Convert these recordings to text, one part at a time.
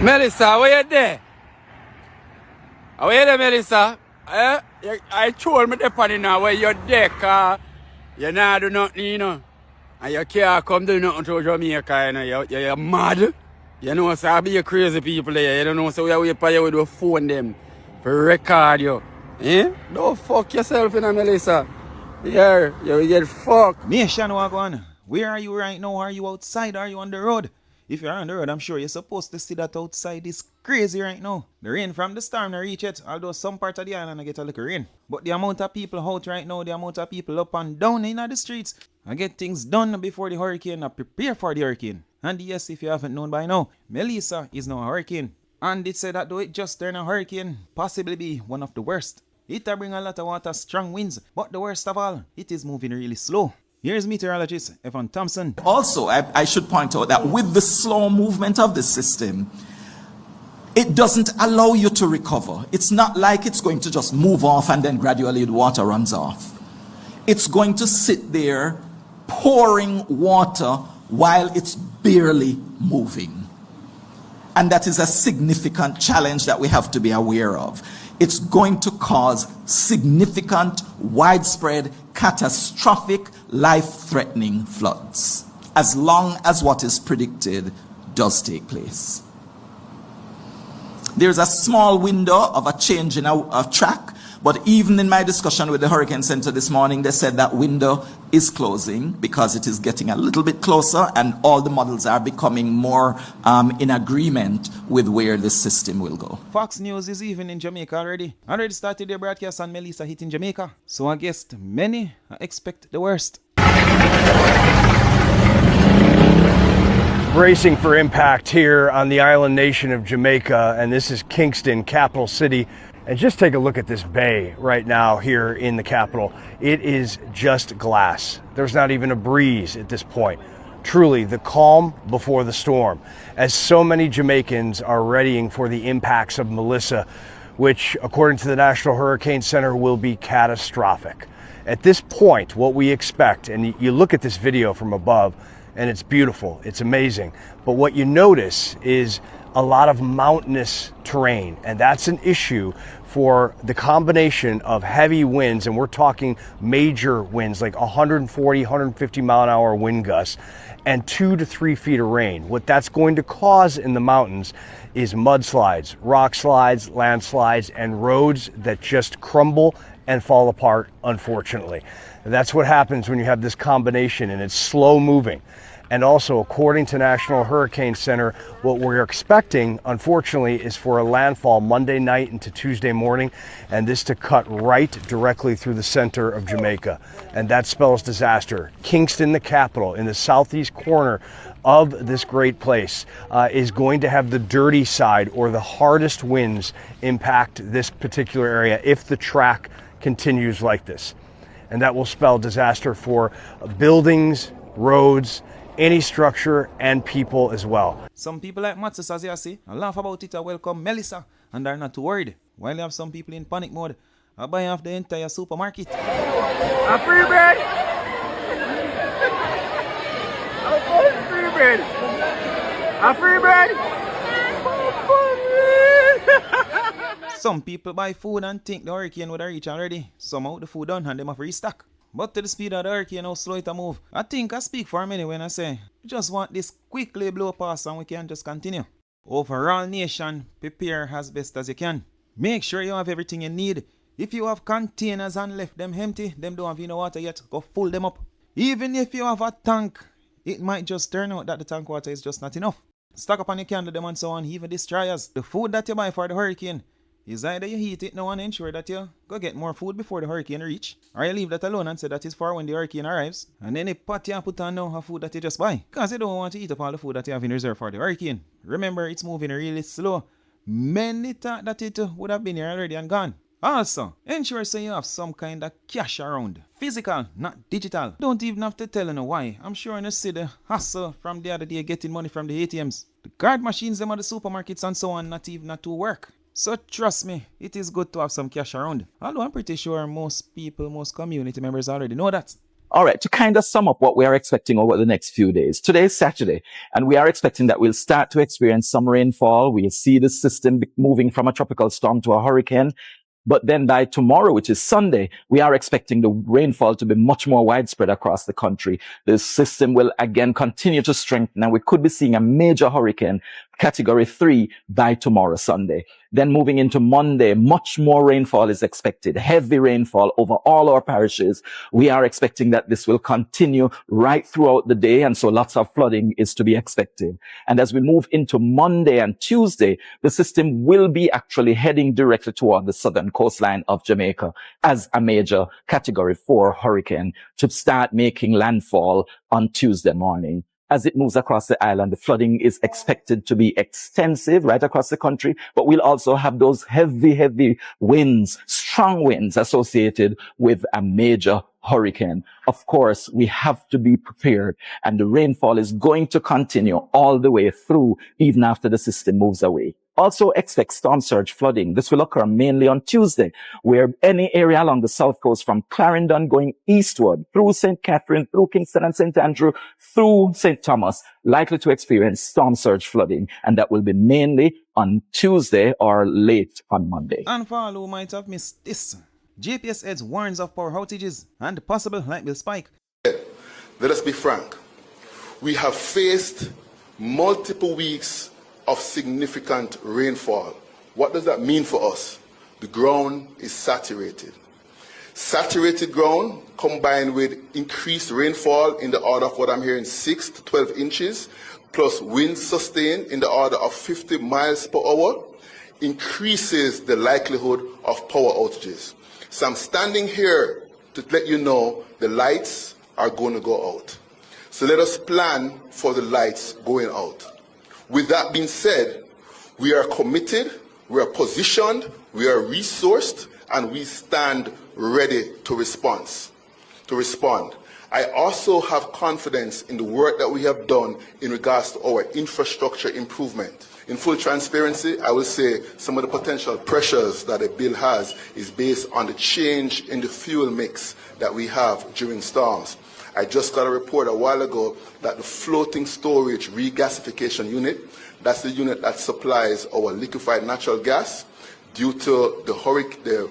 Melissa, where you there? Where you there, Melissa? I told me the funny now where you're there, cause you not do nothing, you know. And you can't come do nothing to Jamaica, you know. You're mad. You know, so I be a crazy people there. You don't know, so we are waiting for you with the phone them for record you. Eh? Don't fuck yourself, you know, Melissa. Yeah, you will get fucked. Nation, Wagwan, where are you right now? Are you outside? Are you on the road? If you're on the road, I'm sure you're supposed to see that outside is crazy right now. The rain from the storm not reach it, although some part of the island I get a little rain. But the amount of people out right now, the amount of people up and down in the streets, I get things done before the hurricane, I prepare for the hurricane. And yes, if you haven't known by now, Melissa is now a hurricane. And it said that though it just turned a hurricane, possibly be one of the worst. It will bring a lot of water, strong winds, but the worst of all, it is moving really slow. Here's meteorologist Evan Thompson. Also, I should point out that with the slow movement of the system, it doesn't allow you to recover. It's not like it's going to just move off and then gradually the water runs off. It's going to sit there pouring water while it's barely moving. And that is a significant challenge that we have to be aware of. It's going to cause significant, widespread, catastrophic, life-threatening floods, as long as what is predicted does take place. There's a small window of a change in a track, but even in my discussion with the Hurricane Center this morning, they said that window is closing because it is getting a little bit closer and all the models are becoming more in agreement with where this system will go. Fox News is even in Jamaica already. Already started their broadcast on Melissa hitting Jamaica. So I guess many expect the worst. Bracing for impact here on the island nation of Jamaica, and this is Kingston, capital city. And just take a look at this bay right now here in the capital. It is just glass. There's not even a breeze at this point. Truly the calm before the storm, as so many Jamaicans are readying for the impacts of Melissa, which according to the National Hurricane Center will be catastrophic. At this point, what we expect, and you look at this video from above and it's beautiful, it's amazing, but what you notice is a lot of mountainous terrain, and that's an issue for the combination of heavy winds, and we're talking major winds like 140, 150 mile an hour wind gusts, and 2 to 3 feet of rain. What that's going to cause in the mountains is mudslides, rock slides, landslides, and roads that just crumble and fall apart, unfortunately. That's what happens when you have this combination and it's slow moving. And also, according to National Hurricane Center, what we're expecting, unfortunately, is for a landfall Monday night into Tuesday morning, and this to cut right directly through the center of Jamaica. And that spells disaster. Kingston, the capital, in the southeast corner of this great place, is going to have the dirty side or the hardest winds impact this particular area if the track continues like this. And that will spell disaster for buildings, roads, any structure, and people as well. Some people like Matsus, as you see, and laugh about it and welcome Melissa, and they're not too worried. While you have some people in panic mode, are buying off the entire supermarket. A free bread! A free bread! A free bread! Some people buy food and think the hurricane would have reached already. Somehow the food done and them have restock. But to the speed of the hurricane, how slow it a move, I think I speak for a minute when I say, we just want this quickly blow past and we can just continue. Overall nation, prepare as best as you can. Make sure you have everything you need. If you have containers and left them empty, them don't have enough water yet, go full them up. Even if you have a tank, it might just turn out that the tank water is just not enough. Stock up on your candle them and so on, even destroyers. The food that you buy for the hurricane, is either you heat it now and ensure that you go get more food before the hurricane reach, or you leave that alone and say that is for when the hurricane arrives, and then the pot you put on now have food that you just buy, because you don't want to eat up all the food that you have in reserve for the hurricane. Remember, it's moving really slow. Many thought that it would have been here already and gone. Also, ensure so you have some kind of cash around. Physical, not digital. Don't even have to tell you why. I'm sure you see the hustle from the other day getting money from the ATMs. The card machines them at the supermarkets and so on not to work. So trust me, it is good to have some cash around. Although I'm pretty sure most people, most community members already know that. All right, to kind of sum up what we are expecting over the next few days. Today is Saturday, and we are expecting that we'll start to experience some rainfall. We'll see the system moving from a tropical storm to a hurricane. But then by tomorrow, which is Sunday, we are expecting the rainfall to be much more widespread across the country. The system will again continue to strengthen, and we could be seeing a major hurricane, category 3, by tomorrow, Sunday. Then moving into Monday, much more rainfall is expected, heavy rainfall over all our parishes. We are expecting that this will continue right throughout the day, and so lots of flooding is to be expected. And as we move into Monday and Tuesday, the system will be actually heading directly toward the southern coastline of Jamaica as a major category 4 hurricane to start making landfall on Tuesday morning. As it moves across the island, the flooding is expected to be extensive right across the country, but we'll also have those heavy winds, strong winds associated with a major hurricane. Of course, we have to be prepared, and the rainfall is going to continue all the way through, even after the system moves away. Also expect storm surge flooding. This will occur mainly on Tuesday, where any area along the south coast from Clarendon going eastward through St. Catherine, through Kingston and St. Andrew, through St. Thomas, likely to experience storm surge flooding. And that will be mainly on Tuesday or late on Monday. And for all who might have missed this, GPS Edge warns of power outages and the possible light bill spike. Let us be frank. We have faced multiple weeks of significant rainfall. What does that mean for us? The ground is saturated. Saturated ground combined with increased rainfall in the order of what I'm hearing 6 to 12 inches, plus winds sustained in the order of 50 miles per hour, increases the likelihood of power outages. So I'm standing here to let you know the lights are going to go out. So let us plan for the lights going out. With that being said, we are committed, we are positioned, we are resourced, and we stand ready to respond. I also have confidence in the work that we have done in regards to our infrastructure improvement. In full transparency, I will say some of the potential pressures that a bill has is based on the change in the fuel mix that we have during storms. I just got a report a while ago that the floating storage regasification unit, that's the unit that supplies our liquefied natural gas, due to the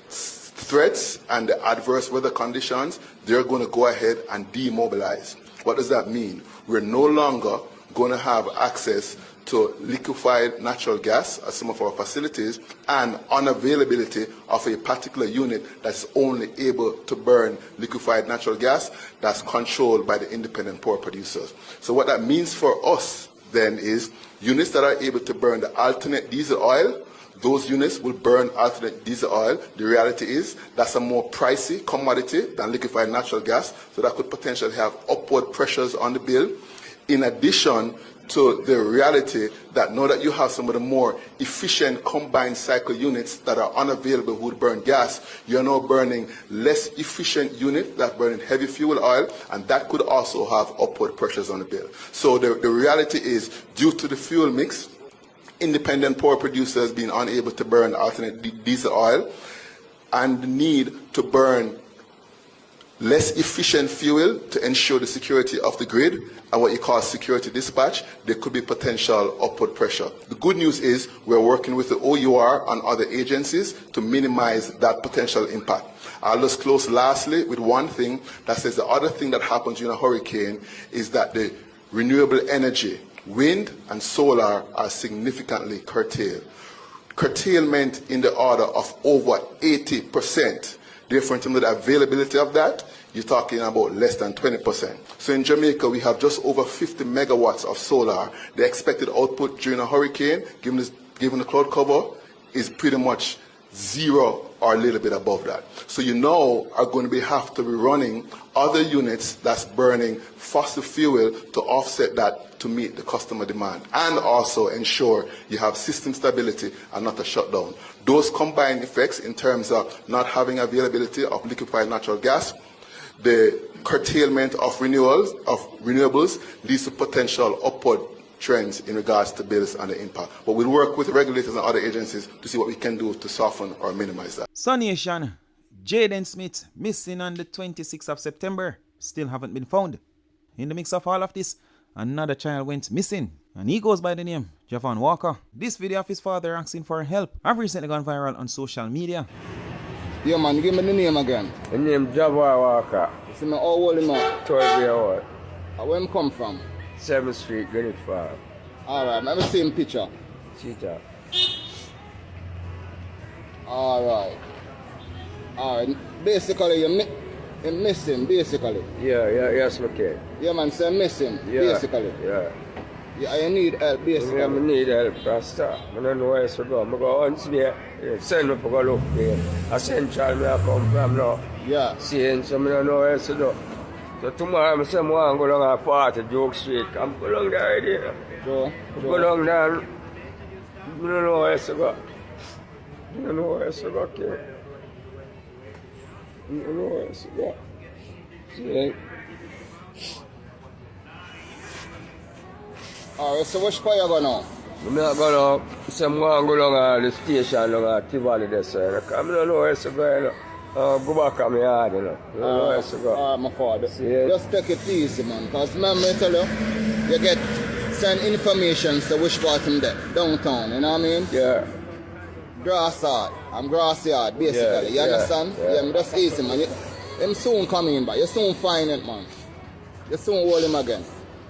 threats and the adverse weather conditions, they're going to go ahead and demobilize. What does that mean? We're no longer going to have access to liquefied natural gas at some of our facilities, and unavailability of a particular unit that's only able to burn liquefied natural gas that's controlled by the independent power producers. So what that means for us then is units that are able to burn the alternate diesel oil, those units will burn alternate diesel oil. The reality is that's a more pricey commodity than liquefied natural gas, so that could potentially have upward pressures on the bill. In addition to the reality that now that you have some of the more efficient combined cycle units that are unavailable who would burn gas, you're now burning less efficient unit that's burning heavy fuel oil, and that could also have upward pressures on the bill. So the reality is, due to the fuel mix, independent power producers being unable to burn alternate diesel oil, and the need to burn less efficient fuel to ensure the security of the grid and what you call security dispatch, there could be potential upward pressure. The good news is we're working with the OUR and other agencies to minimize that potential impact. I'll just close lastly with one thing that says the other thing that happens during a hurricane is that the renewable energy, wind and solar, are significantly curtailed. Curtailment in the order of over 80%. Therefore, in terms of the availability of that, you're talking about less than 20%. So in Jamaica, we have just over 50 megawatts of solar. The expected output during a hurricane, given the cloud cover, is pretty much zero or a little bit above that. So you now are going to have to be running other units that's burning fossil fuel to offset that to meet the customer demand, and also ensure you have system stability and not a shutdown. Those combined effects in terms of not having availability of liquefied natural gas, the curtailment of renewables leads to potential upward trends in regards to bills and the impact. But we'll work with regulators and other agencies to see what we can do to soften or minimize that. So Nation, Jaden Smith, missing on the 26th of September, still haven't been found. In the mix of all of this, another child went missing, and he goes by the name Javon Walker. This video of his father asking for help have recently gone viral on social media. Yeah, man, give me the name again. The name Javon Walker. See me, how old him now? 12 years old. Where him come from? 7th Street, Greenwich Farm. Alright, let me see him picture. Cheetah. Alright. Alright, basically you miss him, basically. Yes, okay. Yeah, man, say miss him, basically. Yeah. Yeah, I need help, basically. I need help, Pastor. I don't know where to go. I go once there, send me to go look there. I central me I come from now. Yeah. Seeing so I don't know where to go. So tomorrow I say I want to go down a party, Joke Street. I'm go down there already. Go down there. I don't know where to go. I don't know where to go, okay? I don't know where to go. See? Alright, so which part you go now? I'm not going to say I'm going to go down the station down at Tivoli there, sir. I don't know where to go, you know. Go back on my yard, you know. I don't know where to go. Alright, my father. See? Just take it easy, man. Because remember, I tell you, you get send information to which part him there, downtown, you know what I mean? Yeah. Grass yard. I'm grass yard, basically. You understand? Yeah, just easy, man. Him soon come in, but you soon find it, man. You soon hold him again.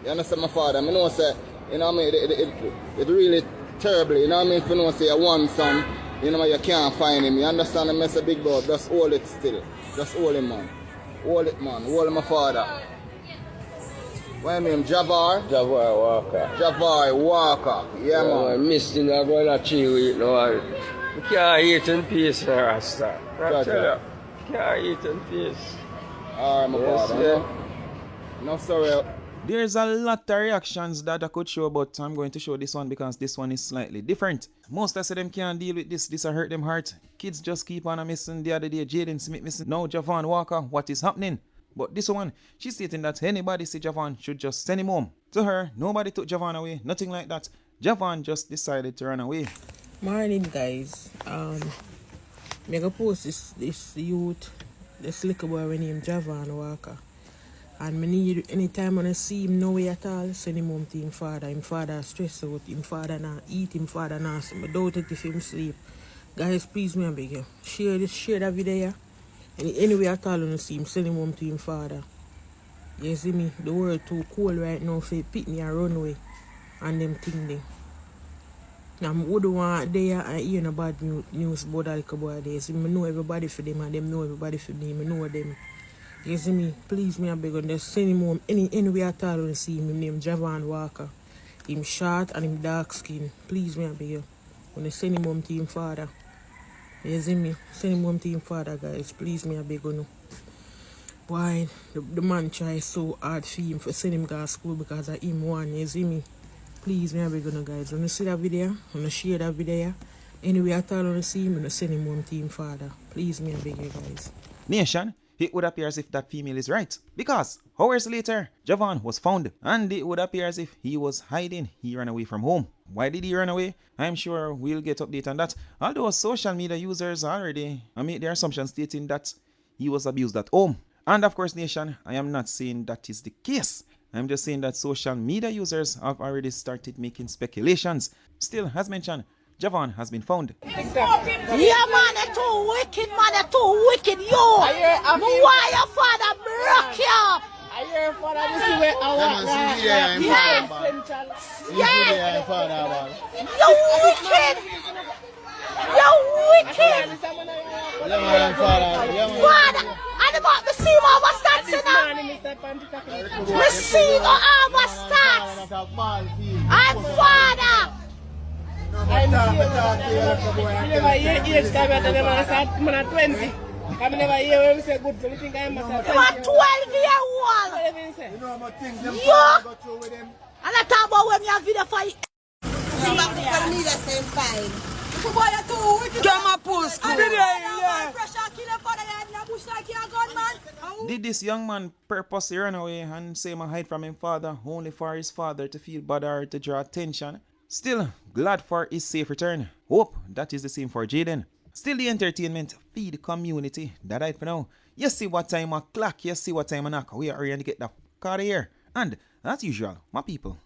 You understand, my father? I know, say, you know what I mean? It really terrible, you know what I mean? If you know, say, you want son, you know, you can't find him. You understand? I mess a big bro. Just hold it still. Just hold him, man. Hold it, man. Hold him, my father. What name? Javar? Javon Walker. Javar Walker. Yeah, man. I missed him. I'm going to chill with no one. You can't eat in peace, Rasta. I tell you. You can't eat in peace. Alright, my father. No, sorry. There's a lot of reactions that I could show, but I'm going to show this one because this one is slightly different. Most of them can't deal with this. This will hurt them heart. Kids just keep on missing. The other day, Jaden Smith missing. Now Javon Walker, what is happening? But this one, she's stating that anybody see Javon should just send him home. To her, nobody took Javon away. Nothing like that. Javon just decided to run away. Morning, guys. I'm gonna post this youth, this little boy named Javon Walker. And I need, anytime I see him no way at all, send him home to him father. Him father stressed out, him father not eat, him father not sleep. I doubt it if him sleep. Guys, please me I beg you. Share that video. And anyway at all when you see him, send him home to him father. You see me? The world too cold right now for pick me and run away. And them thing there. Now, I wouldn't want there and hear no bad news about that little boy there. See, I know everybody for them and them know everybody for me. I know them. You see me? Please, me I beg you, just send him home anyway at all when you see him. His name Javon Walker. Him short and him dark skin. Please, me I beg you. When you send him home to him father. You see me? Send him home to him father, guys. Please, me I beg you. No. Why? The man tries so hard for him for send him to school because of him one. You see me? Please, me I beg you, guys. When you see that video, when you share that video, anyway at all when you see him, when you send him home to him father. Please, me I beg you, guys. Nation, it would appear as if that female is right. Because hours later, Javon was found. And it would appear as if he was hiding. He ran away from home. Why did he run away? I'm sure we'll get update on that. Although social media users already made their assumption stating that he was abused at home. And of course, Nation, I am not saying that is the case. I'm just saying that social media users have already started making speculations. Still, as mentioned, Javon has been found. Yeah, man, they're too wicked, man, they're too wicked, yo. Why your father broke you? I hear your father, this is where I want. Yeah. You're wicked. You're wicked. Father, I'm about to see my stats now. Me see my stats. I'm father. I'm never hear age time at the 20. I never hear when say good, so you think I'm 20. You are 12-year-old. Yo. And I talk about when you have video for you. Did this young man purposely run away and say my hide from his father only for his father to feel bad or to draw attention? Still, glad for his safe return. Hope that is the same for Jaden. Still the entertainment, feed the community. That right for now. You see what time a clock, you see what time a knock. We are ready to get the car here. And as usual, my people.